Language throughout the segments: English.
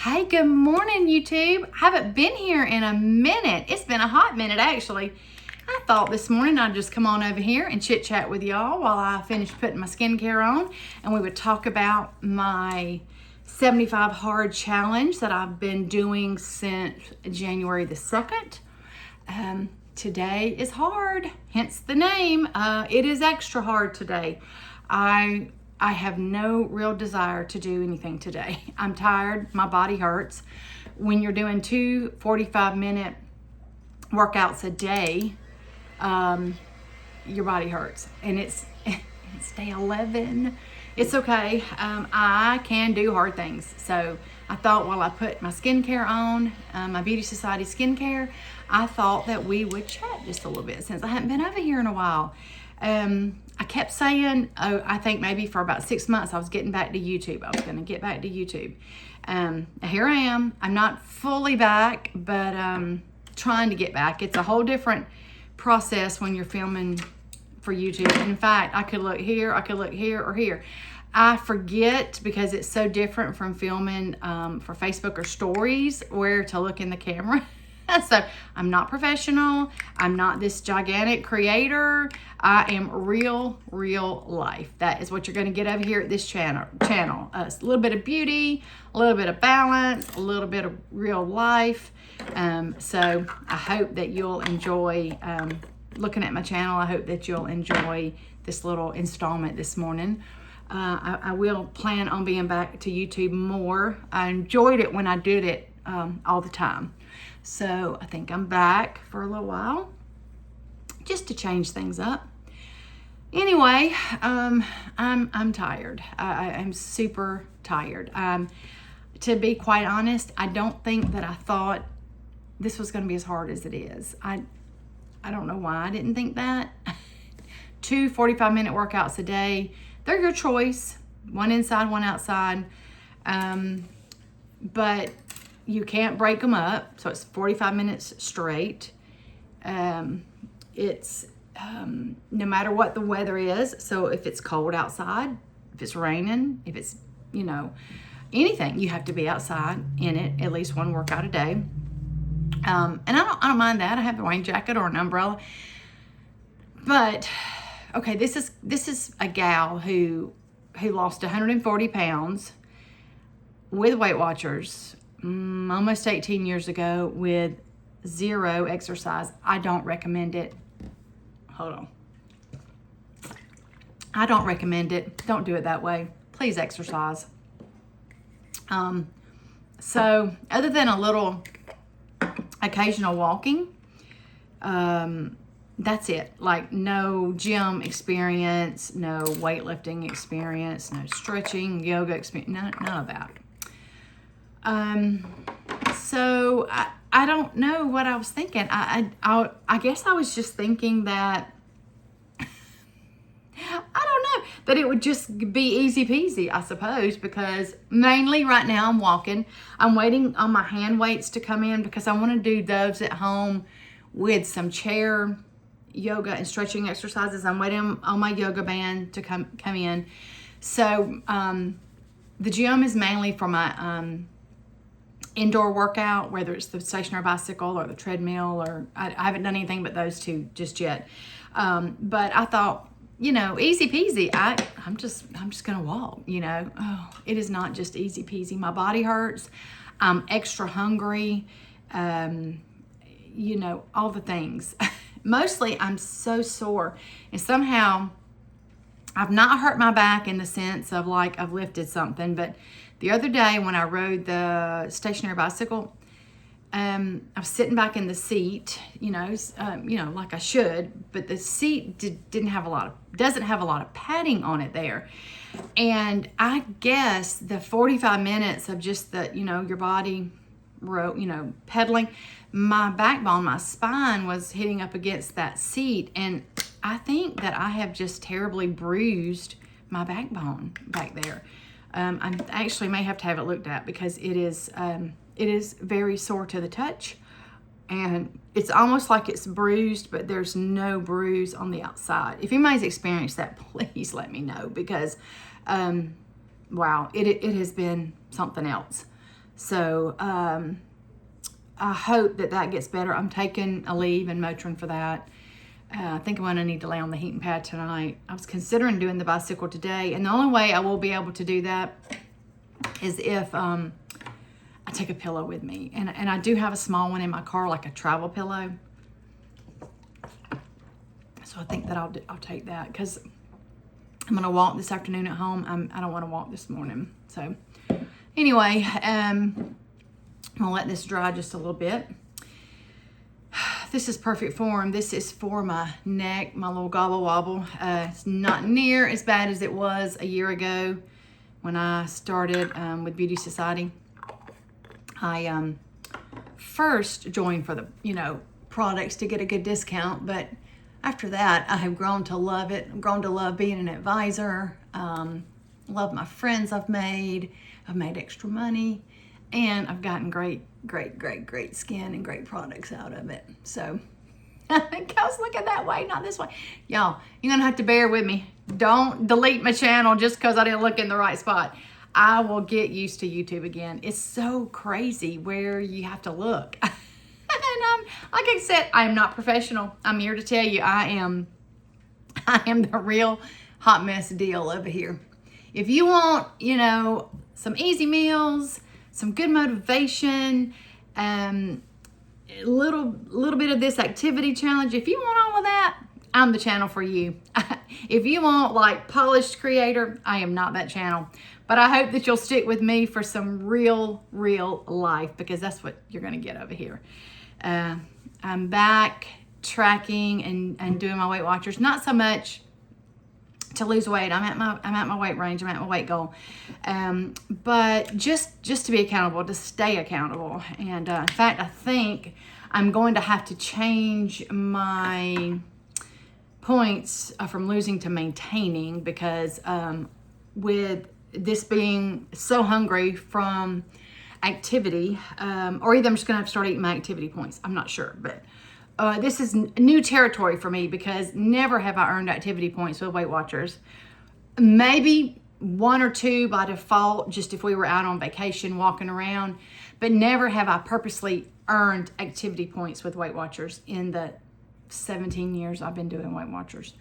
Hey, good morning, YouTube. I haven't been here in a minute. It's been a hot minute, actually. I thought this morning I'd just come on over here and chit chat with y'all while I finish putting my skincare on, and we would talk about my 75 hard challenge that I've been doing since January the 2nd. Today is hard, hence the name. It is extra hard today. I have no real desire to do anything today. I'm tired, my body hurts. When you're doing 2 45-minute workouts a day, your body hurts. And it's day 11. It's okay. I can do hard things. So I thought while I put my skincare on, my Beauty Society skincare, I thought that we would chat just a little bit since I hadn't been over here in a while. I kept saying, I think maybe for about 6 months, I was getting back to YouTube. I was going to get back to YouTube. Here I am. I'm not fully back, but trying to get back. It's a whole different process when you're filming for YouTube. And in fact, I could look here, I could look here or here. I forget because it's so different from filming for Facebook or stories where to look in the camera. So I'm not professional. I'm not this gigantic creator. I am real life. That is what you're going to get over here at this channel. A little bit of beauty, a little bit of balance, a little bit of real life. So I hope that you'll enjoy looking at my channel. I hope that you'll enjoy this little installment this morning. I will plan on being back to YouTube more. I enjoyed it when I did it all the time. So I think I'm back for a little while just to change things up. Anyway, I'm tired. I'm super tired. To be quite honest, I don't think that I thought this was going to be as hard as it is. I don't know why I didn't think that. 2 45-minute workouts a day. They're your choice. One inside, one outside. But you can't break them up, so it's 45 minutes straight. It's no matter what the weather is. So if it's cold outside, if it's raining, if it's, anything, you have to be outside in it at least one workout a day. And I don't mind that. I have a rain jacket or an umbrella. But okay, this is a gal who lost 140 pounds with Weight Watchers almost 18 years ago with 0 exercise. I don't recommend it. Hold on. I don't recommend it. Don't do it that way. Please exercise. So other than a little occasional walking, that's it. Like no gym experience, no weightlifting experience, no stretching, yoga experience, none of that. So I don't know what I was thinking. I guess I was just thinking that, that it would just be easy peasy, I suppose, because mainly right now I'm walking. I'm waiting on my hand weights to come in because I want to do those at home with some chair yoga and stretching exercises. I'm waiting on my yoga band to come in. So, the gym is mainly for my, indoor workout, whether it's the stationary bicycle or the treadmill, or I haven't done anything but those two just yet. But I thought, easy peasy. I'm just gonna walk. It is not just easy peasy. My body hurts. I'm extra hungry. All the things. Mostly, I'm so sore, and somehow I've not hurt my back in the sense of like I've lifted something, but the other day when I rode the stationary bicycle, I was sitting back in the seat, like I should, but the seat doesn't have a lot of padding on it there. And I guess the 45 minutes of just the, your body, pedaling, my backbone, my spine was hitting up against that seat. And I think that I have just terribly bruised my backbone back there. I actually may have to have it looked at because it is very sore to the touch, and it's almost like it's bruised, but there's no bruise on the outside. If anybody's experienced that, please let me know, because wow, it has been something else. So I hope that gets better. I'm taking a leave in Motrin for that. I think I'm going to need to lay on the heating pad tonight. I was considering doing the bicycle today, and the only way I will be able to do that is if I take a pillow with me. And I do have a small one in my car, like a travel pillow. So I think that I'll take that, because I'm going to walk this afternoon at home. I don't want to walk this morning. So anyway, I'm going to let this dry just a little bit. This is perfect form. This is for my neck, my little gobble wobble. It's not near as bad as it was a year ago when I started with Beauty Society. I first joined for the, products to get a good discount, but after that, I have grown to love it. I've grown to love being an advisor, love my friends I've made extra money, and I've gotten great skin and great products out of it. So I was looking that way, not this way. Y'all, you're gonna have to bear with me. Don't delete my channel just because I didn't look in the right spot. I will get used to YouTube again. It's so crazy where you have to look. And like I said, I am not professional. I'm here to tell you I am the real hot mess deal over here. If you want, some easy meals, some good motivation, little bit of this activity challenge, if you want all of that, I'm the channel for you. If you want like polished creator, I am not that channel. But I hope that you'll stick with me for some real life, because that's what you're gonna get over here. I'm back tracking and doing my Weight Watchers. Not so much to lose weight. I'm at my weight range. I'm at my weight goal. But just to be accountable, to stay accountable. And in fact, I think I'm going to have to change my points from losing to maintaining, because with this being so hungry from activity, or either I'm just gonna have to start eating my activity points. I'm not sure, but this is new territory for me, because never have I earned activity points with Weight Watchers. Maybe 1 or 2 by default, just if we were out on vacation walking around, but never have I purposely earned activity points with Weight Watchers in the 17 years I've been doing Weight Watchers.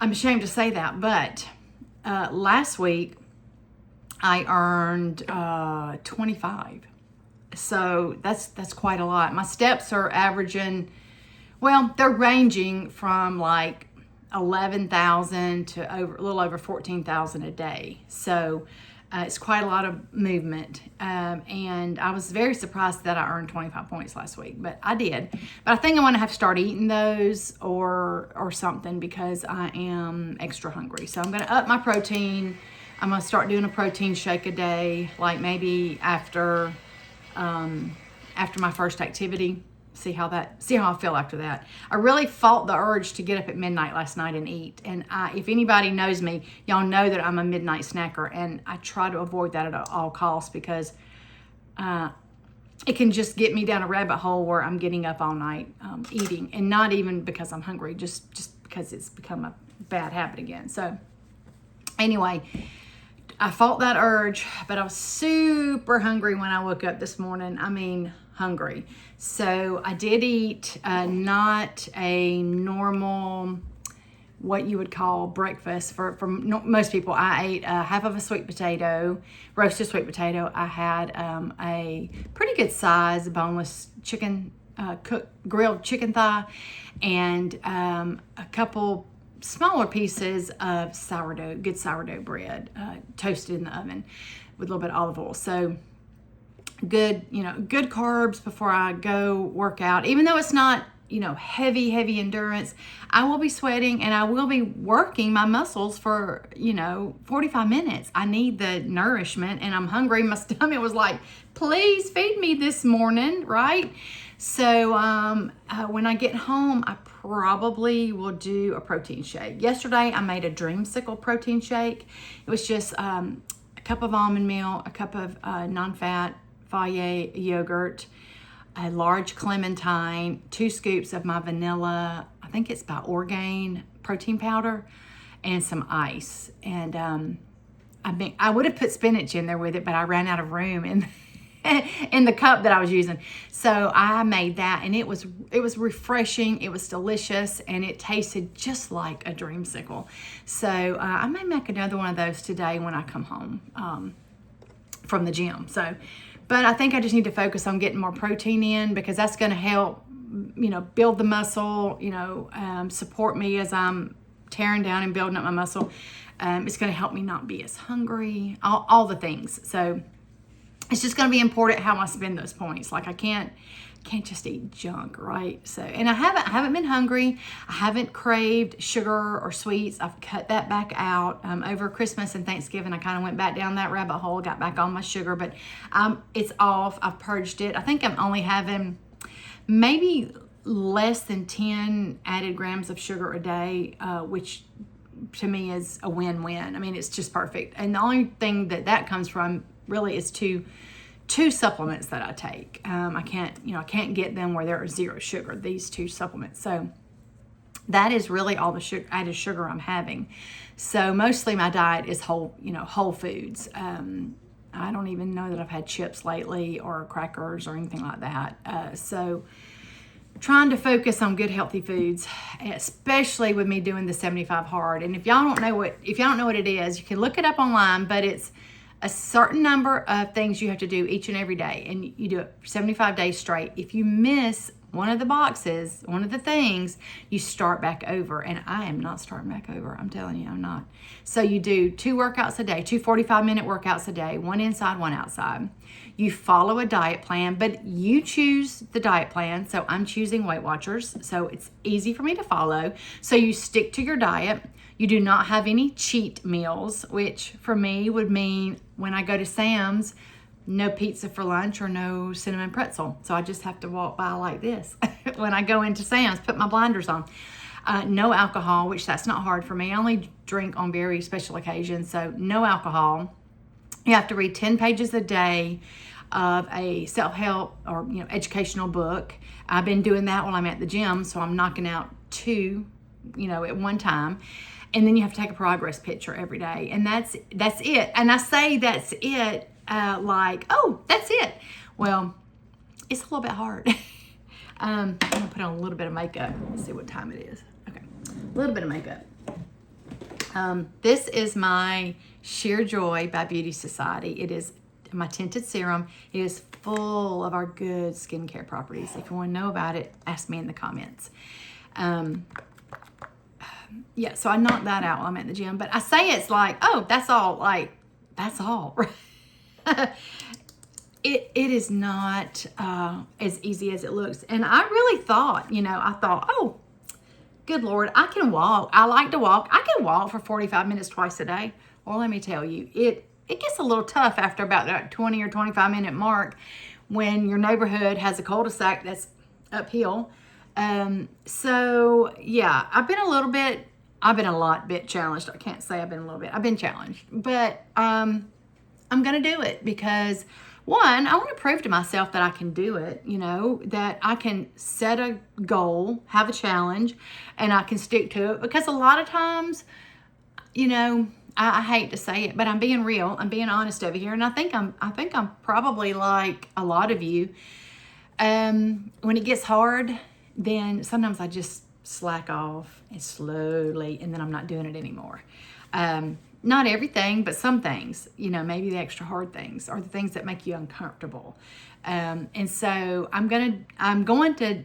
I'm ashamed to say that, but last week I earned 25. So that's quite a lot. My steps are averaging, well, they're ranging from like 11,000 to a little over 14,000 a day. So it's quite a lot of movement. And I was very surprised that I earned 25 points last week, but I did. But I think I'm gonna have to start eating those or something, because I am extra hungry. So I'm gonna up my protein. I'm gonna start doing a protein shake a day, like maybe after my first activity. See how I feel after that. I really fought the urge to get up at midnight last night and eat. And if anybody knows me, y'all know that I'm a midnight snacker, and I try to avoid that at all costs, because it can just get me down a rabbit hole where I'm getting up all night eating, and not even because I'm hungry, just because it's become a bad habit again. So anyway, I fought that urge, but I was super hungry when I woke up this morning. I mean, hungry. So I did eat not a normal, what you would call breakfast for most people. I ate half of a sweet potato, roasted sweet potato. I had a pretty good size boneless chicken, grilled chicken thigh, and a couple smaller pieces of sourdough, good sourdough bread, toasted in the oven with a little bit of olive oil. So good, good carbs before I go work out. Even though it's not, heavy endurance, I will be sweating and I will be working my muscles for, 45 minutes. I need the nourishment, and I'm hungry. My stomach was like, please feed me this morning, right? So when I get home, I probably will do a protein shake. Yesterday, I made a Dreamsicle protein shake. It was just a cup of almond milk, a cup of non-fat Fage yogurt, a large clementine, 2 scoops of my vanilla, I think it's by Orgain protein powder, and some ice. And I would have put spinach in there with it, but I ran out of room in the cup that I was using. So I made that, and it was refreshing. It was delicious, and it tasted just like a dreamsicle. So I may make another one of those today when I come home from the gym. So, but I think I just need to focus on getting more protein in, because that's going to help, build the muscle, support me as I'm tearing down and building up my muscle. It's going to help me not be as hungry, all the things. So it's just going to be important how I spend those points. Like I can't just eat junk, right? So, and I haven't been hungry. I haven't craved sugar or sweets. I've cut that back out. Over Christmas and Thanksgiving, I kind of went back down that rabbit hole, got back on my sugar, but it's off. I've purged it. I think I'm only having maybe less than 10 added grams of sugar a day, which to me is a win-win. I mean, it's just perfect. And the only thing that comes from really is two supplements that I take. I can't get them where there is zero sugar, these two supplements. So that is really all the added sugar I'm having. So mostly my diet is whole foods. I don't even know that I've had chips lately or crackers or anything like that. So trying to focus on good healthy foods, especially with me doing the 75 hard. And if y'all don't know what it is, you can look it up online, but it's a certain number of things you have to do each and every day, and you do it for 75 days straight. If you miss one of the boxes, one of the things, you start back over. And I am not starting back over. I'm telling you, I'm not. So you do 2 workouts a day, 2 45-minute workouts a day, 1 inside, 1 outside. You follow a diet plan, but you choose the diet plan. So I'm choosing Weight Watchers, so it's easy for me to follow. So you stick to your diet. You do not have any cheat meals, which for me would mean when I go to Sam's, no pizza for lunch or no cinnamon pretzel. So I just have to walk by like this when I go into Sam's, put my blinders on. No alcohol, which that's not hard for me. I only drink on very special occasions, so no alcohol. You have to read 10 pages a day of a self-help or educational book. I've been doing that while I'm at the gym, so I'm knocking out 2 at one time. And then you have to take a progress picture every day, and that's it. And I say that's it like, oh, that's it. Well, it's a little bit hard. I'm gonna put on a little bit of makeup. Let's see what time it is. Okay, a little bit of makeup. This is my Sheer Joy by Beauty Society. It is my tinted serum. It is full of our good skincare properties. If you want to know about it, ask me in the comments. Yeah, so I knocked that out while I'm at the gym. But I say it's like, oh, that's all. Like, that's all. It is not as easy as it looks. And I really thought, oh, good Lord, I can walk. I like to walk. I can walk for 45 minutes twice a day. Well, let me tell you, it gets a little tough after about that 20 or 25 minute mark when your neighborhood has a cul-de-sac that's uphill. So yeah, I've been a lot bit challenged. I can't say I've been a little bit. I've been challenged, but I'm going to do it because one, I want to prove to myself that I can do it, that I can set a goal, have a challenge, and I can stick to it. Because a lot of times, I hate to say it, but I'm being real. I'm being honest over here. And I think I'm probably like a lot of you. When it gets hard, then sometimes I just slack off and slowly, and then I'm not doing it anymore. Not everything, but some things, maybe the extra hard things or the things that make you uncomfortable. And so I'm going to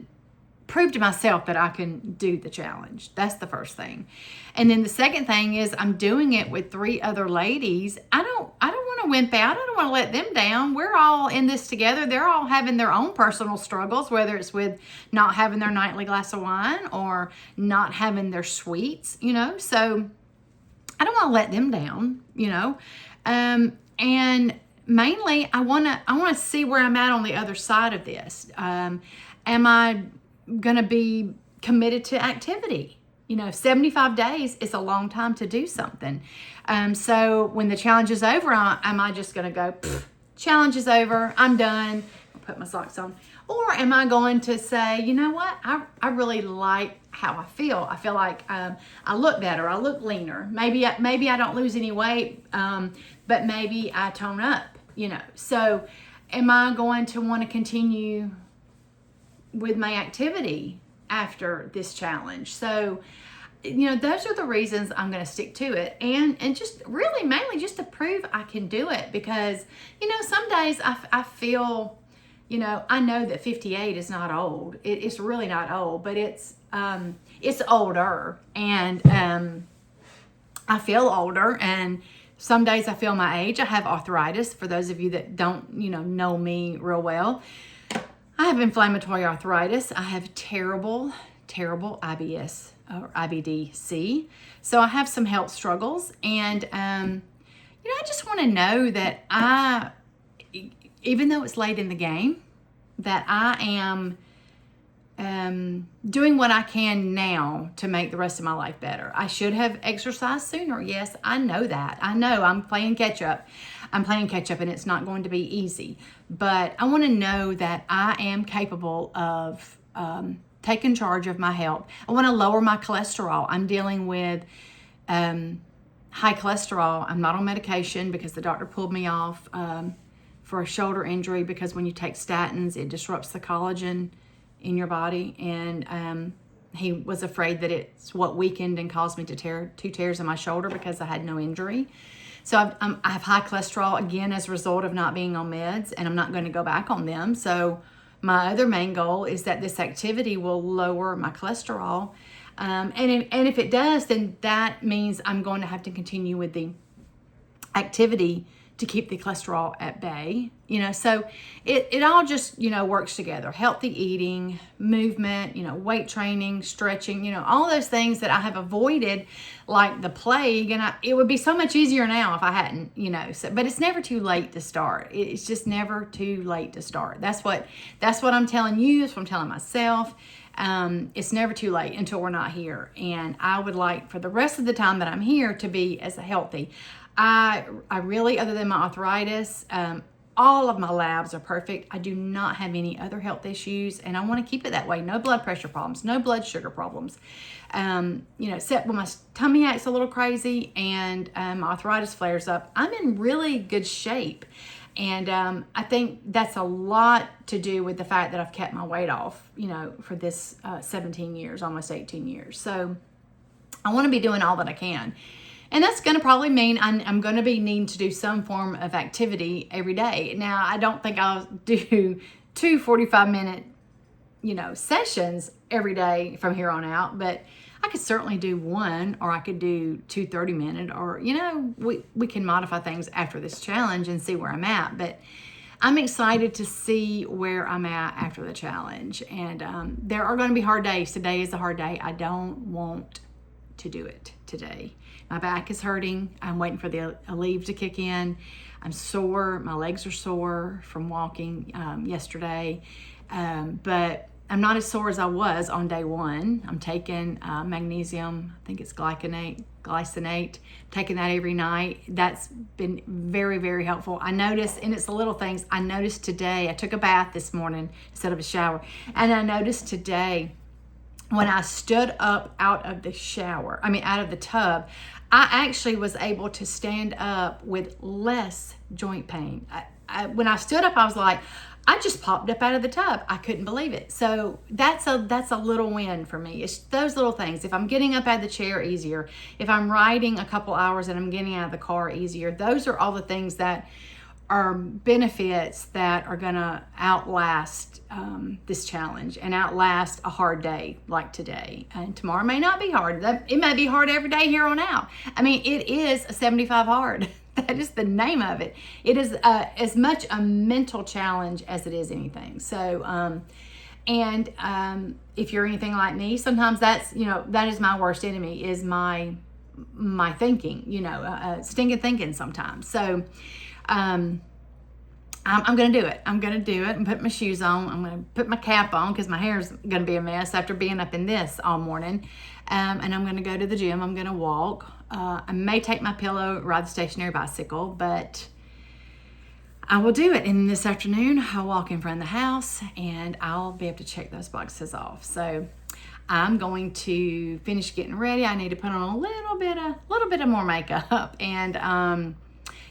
prove to myself that I can do the challenge. That's the first thing. And then the second thing is I'm doing it with 3 other ladies. I don't want to wimp out. I don't want to let them down. We're all in this together. They're all having their own personal struggles, whether it's with not having their nightly glass of wine or not having their sweets, so I don't want to let them down, and mainly I want to see where I'm at on the other side of this. Am I going to be committed to activity? 75 days is a long time to do something. So when the challenge is over, am I just going to go, challenge is over, I'm done, put my socks on? Or am I going to say, you know what, I really like how I feel. I feel like I look better, I look leaner. Maybe I don't lose any weight, but maybe I tone up, So am I going to want to continue with my activity after this challenge? So, those are the reasons I'm going to stick to it, and just really mainly just to prove I can do it, because, some days I feel, I know that 58 is not old. It's really not old, but it's older, and I feel older, and some days I feel my age. I have arthritis. For those of you that don't, know me real well, I have inflammatory arthritis. I have terrible IBS or IBD-C. So I have some health struggles, and I just want to know that even though it's late in the game, that I am doing what I can now to make the rest of my life better. I should have exercised sooner. Yes, I know that. I know I'm playing catch up. And it's not going to be easy. But I want to know that I am capable of taking charge of my health. I want to lower my cholesterol. I'm dealing with high cholesterol. I'm not on medication because the doctor pulled me off for a shoulder injury, because when you take statins, it disrupts the collagen in your body, and he was afraid that it's what weakened and caused me to tear 2 tears in my shoulder because I had no injury. So I have high cholesterol, again, as a result of not being on meds, and I'm not going to go back on them. So my other main goal is that this activity will lower my cholesterol. And if it does, then that means I'm going to have to continue with the activity to keep the cholesterol at bay, so it all just, works together. Healthy eating, movement, weight training, stretching, all those things that I have avoided like the plague. And it would be so much easier now if I hadn't, but it's never too late to start. It's just never too late to start. That's what I'm telling you. That's what I'm telling myself. It's never too late until we're not here. And I would like for the rest of the time that I'm here to be as healthy. I really, other than my arthritis, all of my labs are perfect. I do not have any other health issues, and I want to keep it that way. No blood pressure problems, no blood sugar problems. Except when my tummy acts a little crazy and my arthritis flares up, I'm in really good shape. And I think that's a lot to do with the fact that I've kept my weight off, for this 17 years, almost 18 years. So I want to be doing all that I can. And that's going to probably mean I'm going to be needing to do some form of activity every day. Now, I don't think I'll do 2 45-minute, sessions every day from here on out, but I could certainly do one, or I could do 2 30-minute, or, we can modify things after this challenge and see where I'm at. But I'm excited to see where I'm at after the challenge. And there are going to be hard days. Today is a hard day. I don't want to do it today. My back is hurting. I'm waiting for the Aleve to kick in. I'm sore. My legs are sore from walking yesterday. But I'm not as sore as I was on day one. I'm taking magnesium. I think it's glycinate. Taking that every night. That's been very, very helpful. I noticed, and it's the little things, I noticed today, I took a bath this morning instead of a shower. And I noticed today, when I stood up out of the tub, I actually was able to stand up with less joint pain. When I stood up, I was like, I just popped up out of the tub. I couldn't believe it. So that's a little win for me. It's those little things. If I'm getting up out of the chair, easier. If I'm riding a couple hours and I'm getting out of the car, easier. Those are all the things that are benefits that are going to outlast this challenge and outlast a hard day like today. And tomorrow may not be hard. It may be hard every day here on out. I mean, it is a 75 hard. That is the name of it. It is as much a mental challenge as it is anything. So, if you're anything like me, sometimes that is my worst enemy, is my thinking, stinking thinking sometimes. So, I'm going to do it. I'm going to do it and put my shoes on. I'm going to put my cap on because my hair's going to be a mess after being up in this all morning. And I'm going to go to the gym. I'm going to walk. I may take my pillow, ride the stationary bicycle, but I will do it. And this afternoon, I'll walk in front of the house and I'll be able to check those boxes off. So I'm going to finish getting ready. I need to put on a little bit of more makeup and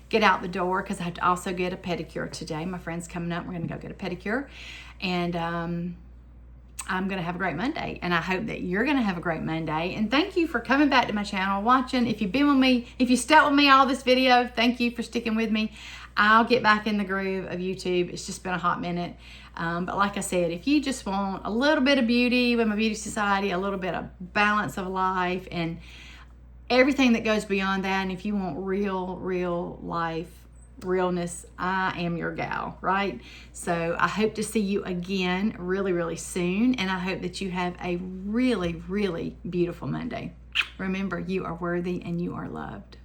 get out the door because I have to also get a pedicure today. My friend's coming up. We're going to go get a pedicure. And I'm going to have a great Monday. And I hope that you're going to have a great Monday. And thank you for coming back to my channel, watching. If you've been with me, if you stuck with me all this video, thank you for sticking with me. I'll get back in the groove of YouTube. It's just been a hot minute. But like I said, if you just want a little bit of beauty with my Beauty Society, a little bit of balance of life, and everything that goes beyond that, and if you want real life, realness, I am your gal, right? So I hope to see you again really soon, and I hope that you have a really beautiful Monday. Remember, you are worthy and you are loved.